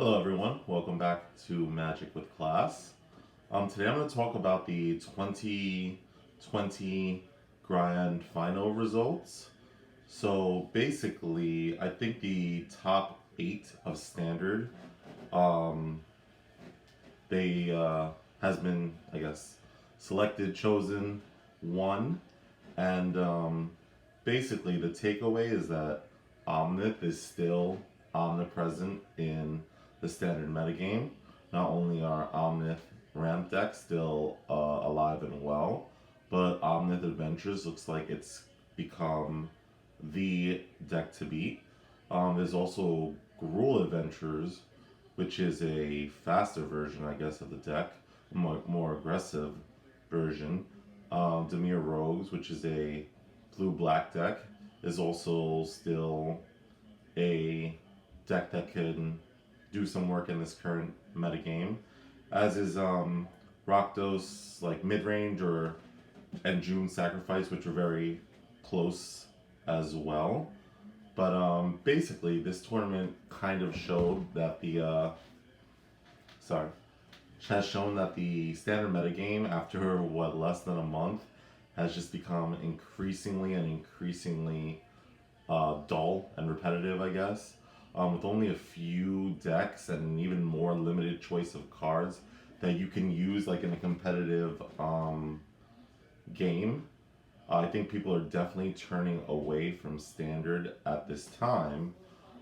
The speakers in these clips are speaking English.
Hello everyone, welcome back to Magic with Class. Today I'm going to talk about the 2020 Grand Final results. So basically, I think the top 8 of Standard, um, they has been, I guess, selected, chosen, won, and basically the takeaway is that Omnith is still omnipresent in the standard metagame. Not only are Omnith ramp decks still alive and well, but Omnith Adventures looks like it's become the deck to beat. There's also Gruul Adventures, which is a faster version, I guess, of the deck, more aggressive version. Demir Rogues, which is a blue-black deck, is also still a deck that can do some work in this current metagame, as is Rakdos like mid-range or and June Sacrifice, which are very close as well. But basically, this tournament kind of showed that the sorry has shown that the standard metagame, after what, less than a month, has just become increasingly dull and repetitive, I guess. With only a few decks and an even more limited choice of cards that you can use like in a competitive game. I think people are definitely turning away from standard at this time.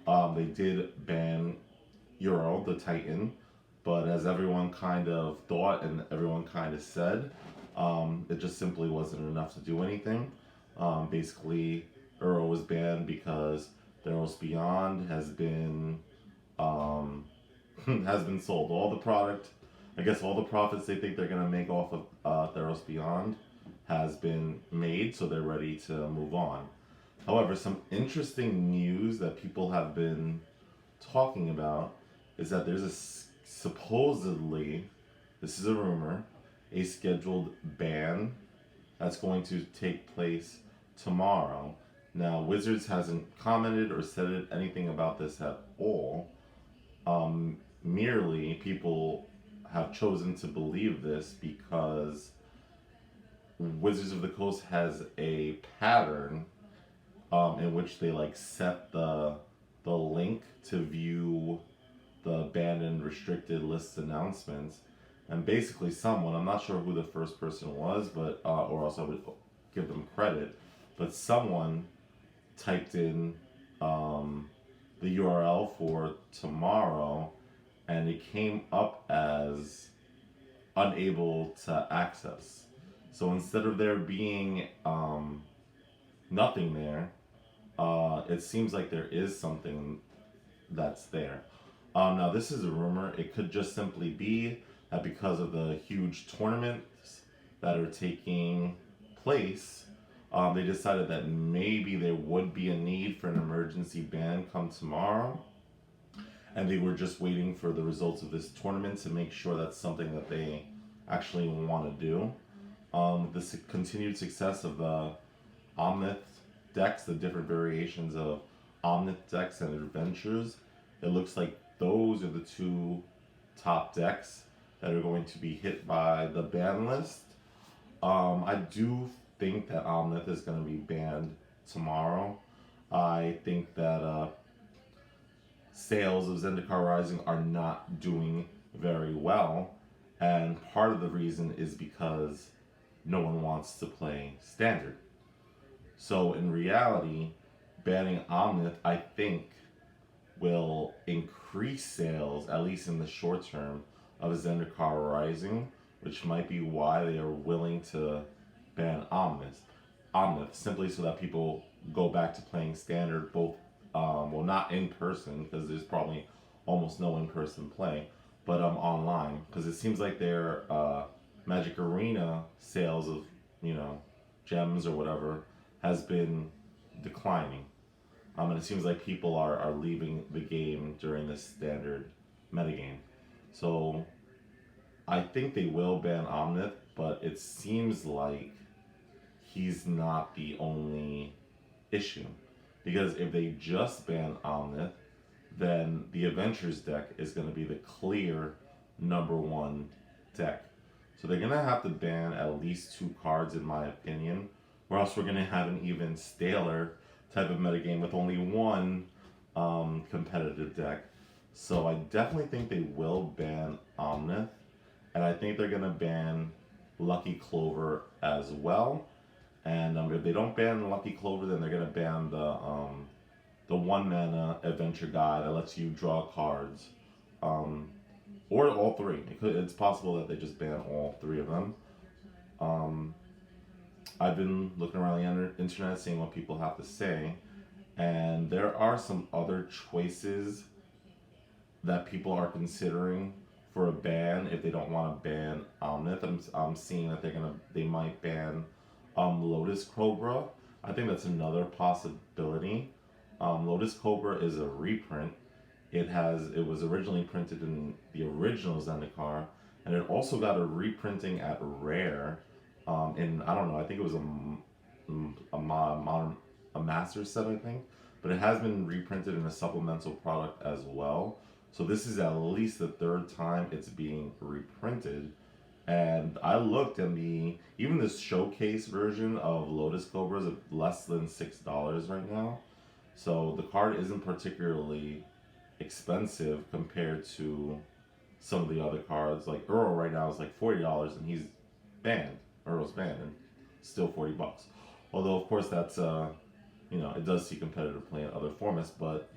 They did ban Euro, the Titan, but as everyone kind of thought and everyone kind of said, it just simply wasn't enough to do anything. Basically, Euro was banned because Theros Beyond has been has been sold. All the product, I guess, all the profits they think they're gonna make off of Theros Beyond has been made, so they're ready to move on. However, some interesting news that people have been talking about is that there's supposedly, this is a rumor, a scheduled ban that's going to take place tomorrow. Now, Wizards hasn't commented or said anything about this at all. Merely, people have chosen to believe this because Wizards of the Coast has a pattern in which they like set the link to view the banned and restricted list announcements, and basically someone, I'm not sure who the first person was, but or else I would give them credit, but someone typed in the URL for tomorrow, and it came up as unable to access. So instead of there being nothing there, it seems like there is something that's there. Now, this is a rumor. It could just simply be that because of the huge tournaments that are taking place, they decided that maybe there would be a need for an emergency ban come tomorrow. And they were just waiting for the results of this tournament to make sure that's something that they actually want to do. The continued success of the Omnith decks, the different variations of Omnith decks and adventures, it looks like those are the two top decks that are going to be hit by the ban list. I do think that Omnith is going to be banned tomorrow. I think that sales of Zendikar Rising are not doing very well, and part of the reason is because no one wants to play Standard. So in reality, banning Omnith, I think, will increase sales, at least in the short term, of Zendikar Rising, which might be why they are willing to ban Omnith, simply so that people go back to playing Standard, both, well, not in person, because there's probably almost no in-person play, but online, because it seems like their Magic Arena sales of, gems or whatever, has been declining. And it seems like people are leaving the game during this standard metagame. So I think they will ban Omnith, but it seems like he's not the only issue. Because if they just ban Omnith, then the Adventures deck is going to be the clear number one deck. So they're going to have to ban at least two cards, in my opinion, or else we're going to have an even staler type of metagame with only one competitive deck. So I definitely think they will ban Omnith, and I think they're going to ban Lucky Clover as well. And if they don't ban Lucky Clover, then they're going to ban the one mana adventure guide that lets you draw cards, or all three. It's possible that they just ban all three of them. Um, I've been looking around the internet, seeing what people have to say, and there are some other choices that people are considering for a ban if they don't want to ban Omnith. I'm seeing that they might ban Lotus Cobra. I think that's another possibility. Lotus Cobra is a reprint. It was originally printed in the original Zendikar, and it also got a reprinting at Rare. In I don't know, I think it was a master set, I think, but it has been reprinted in a supplemental product as well. So this is at least the third time it's being reprinted. And I looked, and even the showcase version of Lotus Cobra is less than $6 right now. So the card isn't particularly expensive compared to some of the other cards. Like Earl right now is like $40, and he's banned. Earl's banned, and still $40. Although of course that's it does see competitive play in other formats, but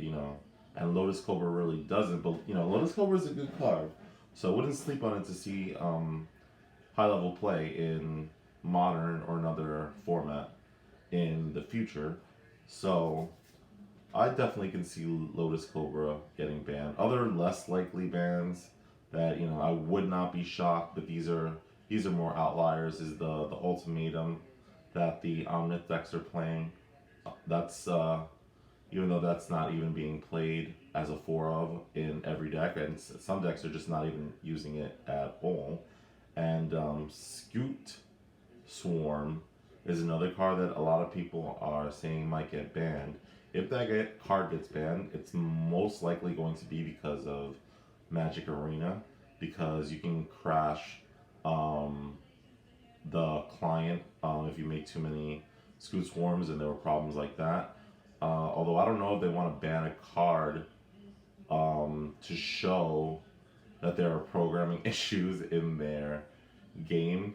and Lotus Cobra really doesn't. But Lotus Cobra is a good card, so I wouldn't sleep on it to see high level play in modern or another format in the future. So I definitely can see Lotus Cobra getting banned. Other less likely bans that I would not be shocked, but these are more outliers. Is the ultimatum that the Omnith decks are playing. That's even though that's not even being played as a 4 of in every deck, and some decks are just not even using it at all. And Scoot Swarm is another card that a lot of people are saying might get banned. If that card gets banned, it's most likely going to be because of Magic Arena, because you can crash the client if you make too many Scoot Swarms, and there were problems like that. Although I don't know if they want to ban a card to show that there are programming issues in their game,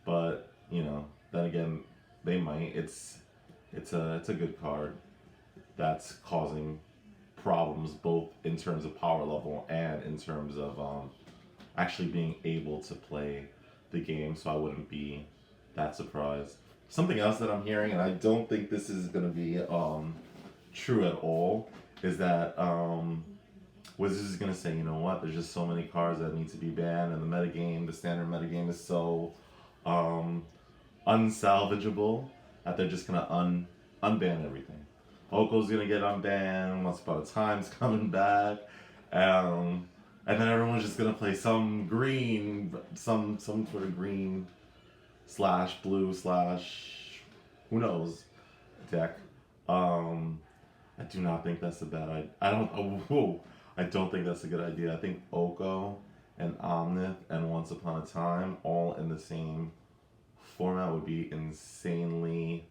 but then again, they might. It's a good card that's causing problems both in terms of power level and in terms of actually being able to play the game. So I wouldn't be that surprised. Something else that I'm hearing, and I don't think this is going to be true at all, is that Wizards is going to say, you know what, there's just so many cards that need to be banned, and the standard metagame is so unsalvageable that they're just going to unban everything. Oko's going to get unbanned, Once Upon a Time's coming back, and then everyone's just going to play some green, some sort of green / blue / who knows deck. I do not think that's a bad idea. I don't think that's a good idea. I think Oko and Omnith and Once Upon a Time all in the same format would be insanely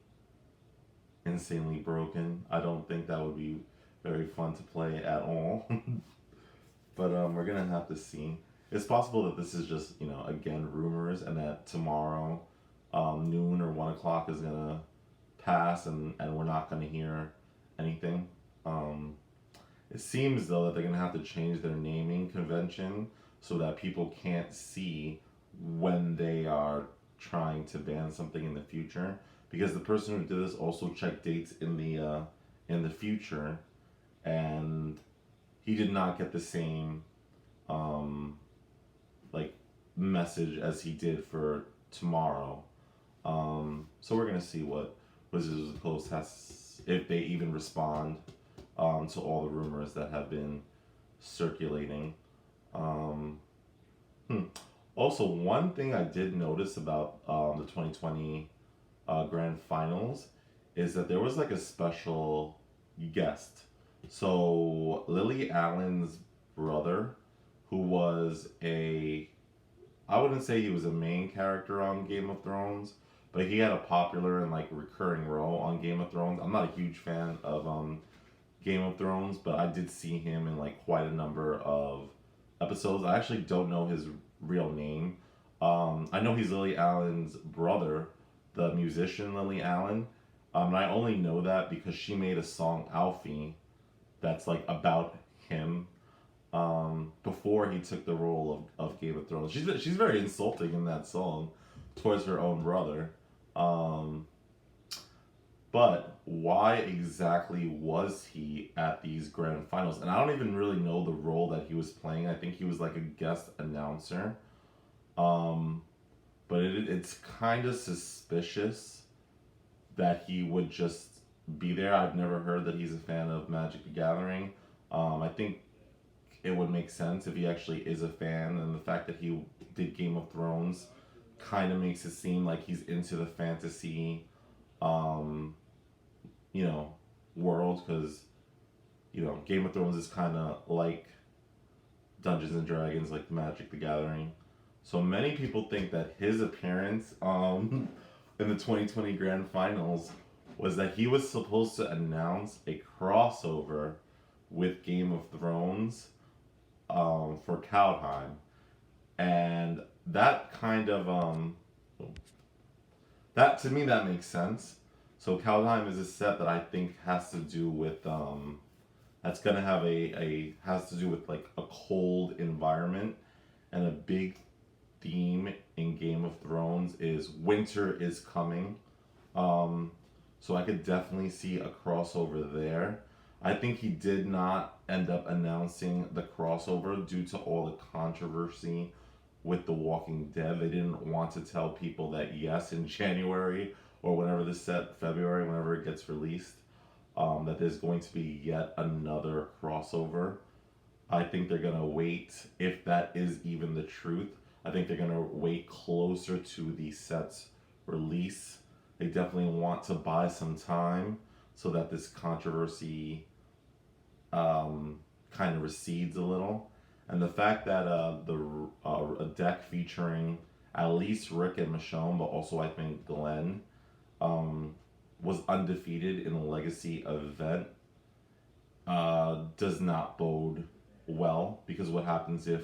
broken. I don't think that would be very fun to play at all. But we're gonna have to see. It's possible that this is just again rumors, and that tomorrow noon or 1 o'clock is gonna pass, and we're not gonna hear anything. It seems though that they're gonna have to change their naming convention so that people can't see when they are trying to ban something in the future, because the person who did this also checked dates in the future, and he did not get the same message as he did for tomorrow. So we're gonna see what Wizards of the Coast has, if they even respond to all the rumors that have been circulating. Also, one thing I did notice about the 2020 Grand Finals is that there was like a special guest So Lily Allen's brother, who was a, I wouldn't say he was a main character on Game of Thrones, but he had a popular and like recurring role on Game of Thrones. I'm not a huge fan of Game of Thrones, but I did see him in like quite a number of episodes. I actually don't know his real name. I know he's Lily Allen's brother, the musician Lily Allen. And I only know that because she made a song Alfie that's like about him before he took the role of Game of Thrones. She's very insulting in that song towards her own brother. Um, but why exactly was he at these grand finals? And I don't even really know the role that he was playing. I think he was like a guest announcer. Um, but it's kind of suspicious that he would just be there. I've never heard that he's a fan of Magic the Gathering. I think it would make sense if he actually is a fan, and the fact that he did Game of Thrones kind of makes it seem like he's into the fantasy, um, you know, world because Game of Thrones is kind of like Dungeons and Dragons, like Magic the Gathering. So many people think that his appearance in the 2020 Grand Finals was that he was supposed to announce a crossover with Game of Thrones for Kaldheim, and that kind of that to me that makes sense. So Kaldheim is a set that I think has to do with that's gonna have a has to do with like a cold environment, and a big theme in Game of Thrones is winter is coming. Um, so I could definitely see a crossover there. I think he did not end up announcing the crossover due to all the controversy with The Walking Dead. They didn't want to tell people that yes, in January or whenever this set, February, whenever it gets released, that there's going to be yet another crossover. I think they're gonna wait, if that is even the truth. I think they're gonna wait closer to the set's release. They definitely want to buy some time so that this controversy kind of recedes a little. And the fact that a deck featuring at least Rick and Michonne, but also I think Glenn, um, was undefeated in a legacy event does not bode well, because what happens if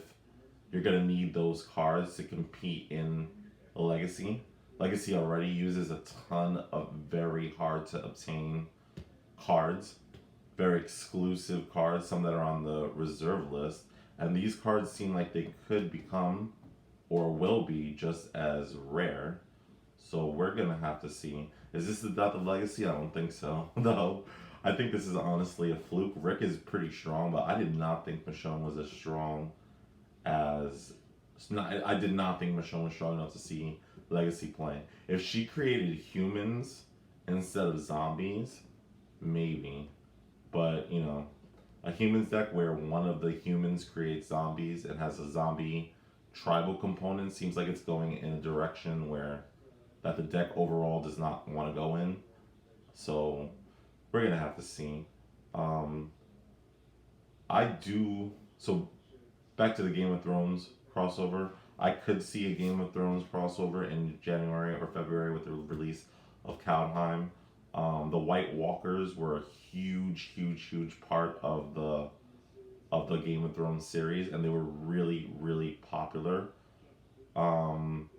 you're gonna need those cards to compete in a legacy? Legacy already uses a ton of very hard to obtain cards, very exclusive cards, some that are on the reserve list, and these cards seem like they could become or will be just as rare. So we're gonna have to see. Is this the death of Legacy? I don't think so. No, I think this is honestly a fluke. Rick is pretty strong, but I did not think Michonne was as strong as. I did not think Michonne was strong enough to see Legacy play. If she created humans instead of zombies, maybe. But a humans deck where one of the humans creates zombies and has a zombie tribal component seems like it's going in a direction where that the deck overall does not want to go in. So we're gonna have to see. Um, I do. So back to the Game of Thrones crossover. I could see a Game of Thrones crossover in January or February with the release of Kaldheim. The White Walkers were a huge, huge, huge part of the Game of Thrones series, and they were really, really popular. Um,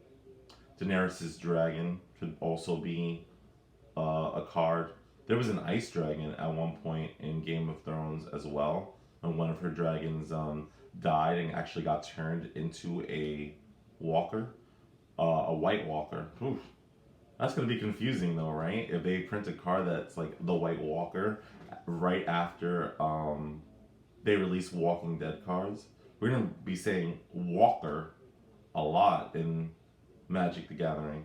Daenerys' dragon could also be a card. There was an ice dragon at one point in Game of Thrones as well, and one of her dragons died and actually got turned into a walker, a White Walker. Oof. That's gonna be confusing though, right? If they print a card that's like the White Walker right after they release Walking Dead cards, we're gonna be saying Walker a lot in Magic the Gathering.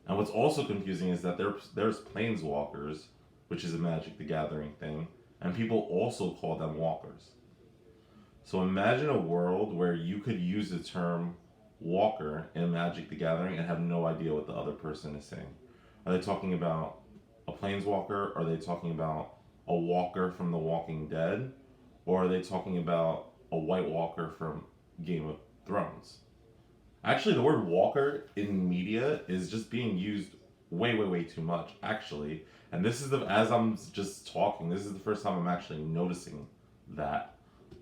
And what's also confusing is that there's Planeswalkers, which is a Magic the Gathering thing, and people also call them walkers. So imagine a world where you could use the term walker in Magic the Gathering and have no idea what the other person is saying. Are they talking about a planeswalker? Are they talking about a walker from The Walking Dead, or are they talking about a White Walker from Game of Thrones? Actually, the word walker in media is just being used way, way, way too much, actually. And this is as I'm just talking, this is the first time I'm actually noticing that.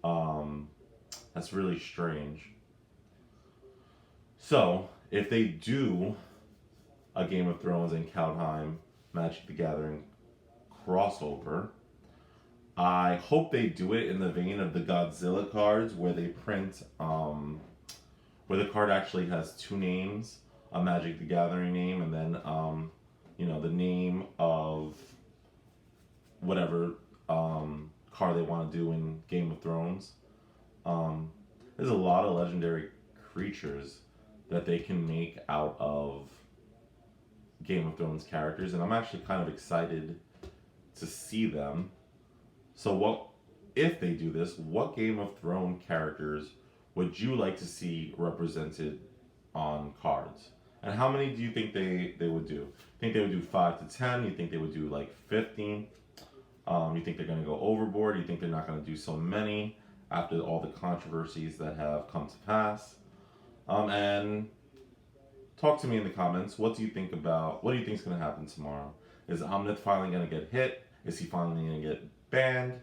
Um, that's really strange. So, if they do a Game of Thrones and Kaldheim Magic the Gathering crossover, I hope they do it in the vein of the Godzilla cards where they print, where the card actually has two names, a Magic the Gathering name, and then, the name of whatever card they want to do in Game of Thrones. Um, there's a lot of legendary creatures that they can make out of Game of Thrones characters, and I'm actually kind of excited to see them. So, what if they do this? What Game of Thrones characters would you like to see represented on cards? And how many do you think they would do? Think they would do 5 to 10? You think they would do like 15? You think they're going to go overboard? You think they're not going to do so many after all the controversies that have come to pass? And talk to me in the comments. What do you think is going to happen tomorrow? Is Omnith finally going to get hit? Is he finally going to get banned?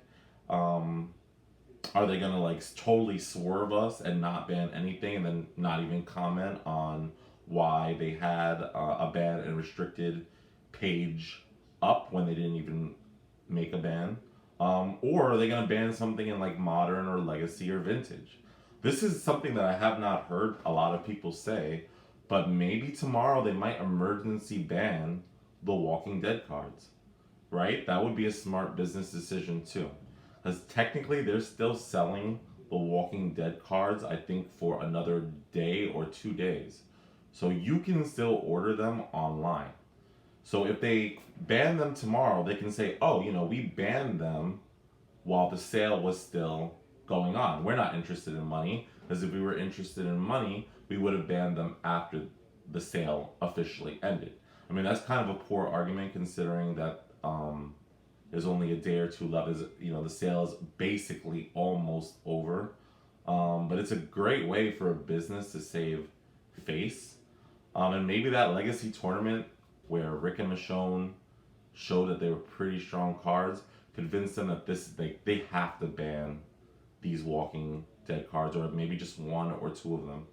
Are they going to like totally swerve us and not ban anything and then not even comment on why they had a ban and restricted page up when they didn't even make a ban? Or are they going to ban something in like modern or legacy or vintage? This is something that I have not heard a lot of people say, but maybe tomorrow they might emergency ban the Walking Dead cards, right? That would be a smart business decision too. Because technically they're still selling the Walking Dead cards, I think, for another day or 2 days. So you can still order them online. So if they ban them tomorrow, they can say, oh, we banned them while the sale was still going on. We're not interested in money, because if we were interested in money, we would have banned them after the sale officially ended. I mean, that's kind of a poor argument considering that there's only a day or two left. The sale is basically almost over. But it's a great way for a business to save face. And maybe that legacy tournament where Rick and Michonne showed that they were pretty strong cards convinced them that they have to ban these Walking Dead cards, or maybe just one or two of them.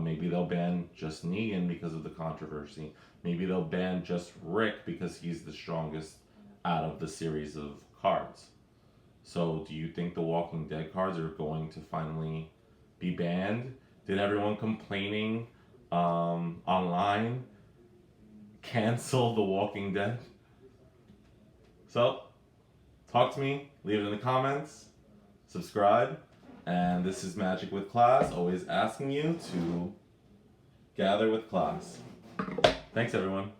Maybe they'll ban just Negan because of the controversy. Maybe they'll ban just Rick because he's the strongest out of the series of cards. So do you think the Walking Dead cards are going to finally be banned? Did everyone complaining online cancel the Walking Dead? So, talk to me, leave it in the comments, subscribe, and this is Magic with Class, always asking you to gather with class. Thanks everyone.